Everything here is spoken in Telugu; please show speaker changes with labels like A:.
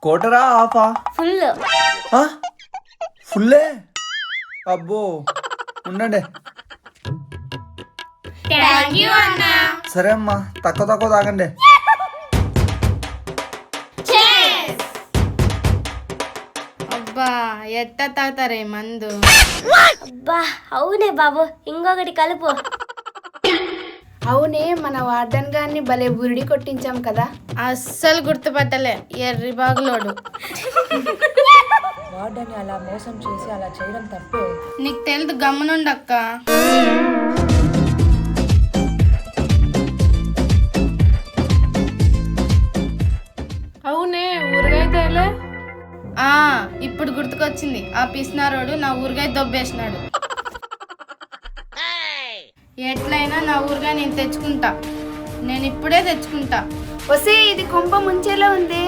A: కోటరా ఆఫా?
B: ఫుల్.
A: ఫుల్లే? అబ్బో ఉండండి. సరే అమ్మా, తక్కువ తక్కువ తాగండి.
C: అబ్బా ఎట్ట తాగుతారే మందు.
B: అబ్బా అవునే బాబు, ఇంకొకటి కలుపు.
D: అవునే, మన వార్డెన్ గారిని భలే బురిడి కొట్టించాం కదా.
C: అస్సలు గుర్తుపట్టలే, ఎర్రి బాగులోడు.
E: వార్డెన్ అలా మోసం చేసి అలా చేయడం తప్పే.
C: నీకు తెలుదు, గమ్మునుండక్క.
D: అవునే, ఊరగాయ తేలే.
C: ఇప్పుడు గుర్తుకొచ్చింది, ఆ పిసినారోడు నా ఊరగాయ దొబ్బేసినాడు. ఎట్లయినా నా ఊరగాయ నేను తెచ్చుకుంటా, నేను ఇప్పుడే తెచ్చుకుంటా.
D: వసే, ఇది కొంప ముంచేలా ఉంది.